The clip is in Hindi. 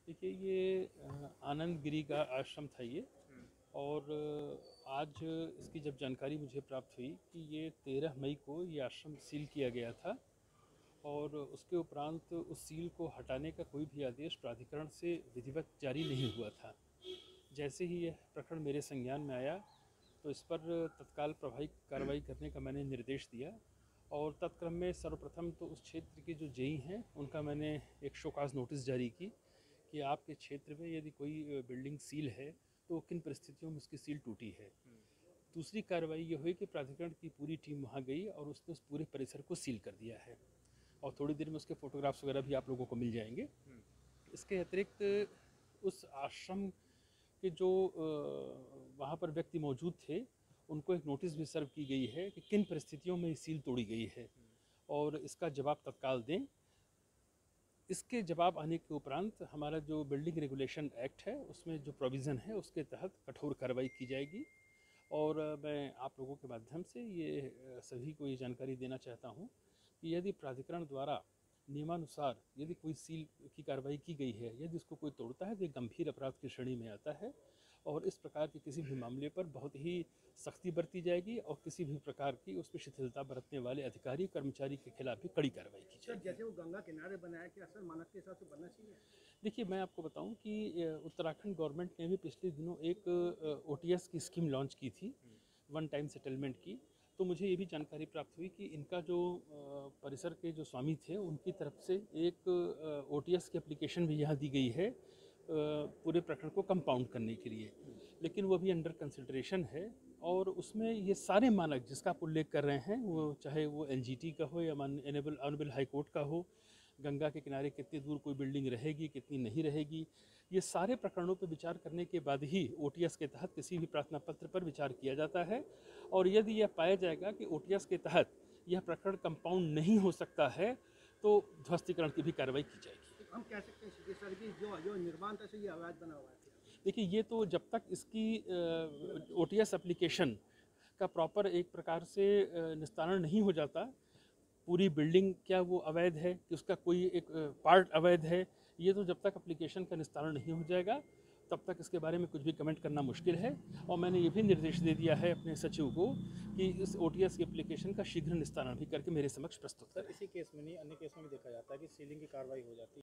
देखिए ये आनंद गिरी का आश्रम था ये। और आज इसकी जब जानकारी मुझे प्राप्त हुई कि ये 13 मई को ये आश्रम सील किया गया था और उसके उपरांत उस सील को हटाने का कोई भी आदेश प्राधिकरण से विधिवत जारी नहीं हुआ था। जैसे ही यह प्रकरण मेरे संज्ञान में आया तो इस पर तत्काल प्रभावी कार्रवाई करने का मैंने निर्देश दिया और तत्क्रम में सर्वप्रथम तो उस क्षेत्र के जो जेई हैं उनका मैंने एक शोकाज नोटिस जारी की कि आपके क्षेत्र में यदि कोई बिल्डिंग सील है तो किन परिस्थितियों में उसकी सील टूटी है। दूसरी कार्रवाई ये हुई कि प्राधिकरण की पूरी टीम वहाँ गई और उसने उस पूरे परिसर को सील कर दिया है और थोड़ी देर में उसके फोटोग्राफ्स वगैरह भी आप लोगों को मिल जाएंगे। इसके अतिरिक्त उस आश्रम के जो वहाँ पर व्यक्ति मौजूद थे उनको एक नोटिस भी सर्व की गई है कि किन परिस्थितियों में सील तोड़ी गई है और इसका जवाब तत्काल दें। इसके जवाब आने के उपरांत हमारा जो बिल्डिंग रेगुलेशन एक्ट है उसमें जो प्रोविज़न है उसके तहत कठोर कार्रवाई की जाएगी। और मैं आप लोगों के माध्यम से ये सभी को ये जानकारी देना चाहता हूँ कि यदि प्राधिकरण द्वारा नियमानुसार यदि कोई सील की कार्रवाई की गई है, यदि उसको कोई तोड़ता है तो ये गंभीर अपराध की श्रेणी में आता है और इस प्रकार के किसी भी मामले पर बहुत ही सख्ती बरती जाएगी और किसी भी प्रकार की उसमें शिथिलता बरतने वाले अधिकारी कर्मचारी के खिलाफ भी कड़ी कार्रवाई की जाएगी। जैसे वो गंगा किनारे बनाया, क्या सर मानक के हिसाब से बनना चाहिए? देखिए मैं आपको बताऊं कि उत्तराखंड गवर्नमेंट ने भी पिछले दिनों एक OTS की स्कीम लॉन्च की थी, वन टाइम सेटलमेंट की। तो मुझे ये भी जानकारी प्राप्त हुई कि इनका जो परिसर के जो स्वामी थे उनकी तरफ से एक OTS की एप्लीकेशन भी यहाँ दी गई है पूरे प्रकरण को कंपाउंड करने के लिए, लेकिन वो भी अंडर कंसिडरेशन है। और उसमें ये सारे मानक जिसका आप उल्लेख कर रहे हैं, वो चाहे वो LGT का हो या ऑनरेबल हाई कोर्ट का हो, गंगा के किनारे कितनी दूर कोई बिल्डिंग रहेगी कितनी नहीं रहेगी, ये सारे प्रकरणों पर विचार करने के बाद ही OTS के तहत किसी भी प्रार्थना पत्र पर विचार किया जाता है। और यदि यह पाया जाएगा कि OTS के तहत यह प्रकरण कंपाउंड नहीं हो सकता है तो ध्वस्तीकरण की भी कार्रवाई की जाएगी। हम कह सकते हैं सीधे सर कि जो निर्माण था ये अवैध बना हुआ है। देखिए ये तो जब तक इसकी OTS एप्लीकेशन का प्रॉपर एक प्रकार से निस्तारण नहीं हो जाता, पूरी बिल्डिंग क्या वो अवैध है कि उसका कोई एक पार्ट अवैध है, ये तो जब तक एप्लीकेशन का निस्तारण नहीं हो जाएगा तब तक इसके बारे में कुछ भी कमेंट करना मुश्किल है। और मैंने ये भी निर्देश दे दिया है अपने सचिव को कि इस OTS की एप्लीकेशन का शीघ्र निस्तारण भी करके मेरे समक्ष प्रस्तुत करें। इसी केस में नहीं, अन्य केस में भी देखा जाता है कि सीलिंग की कार्रवाई हो जाती है।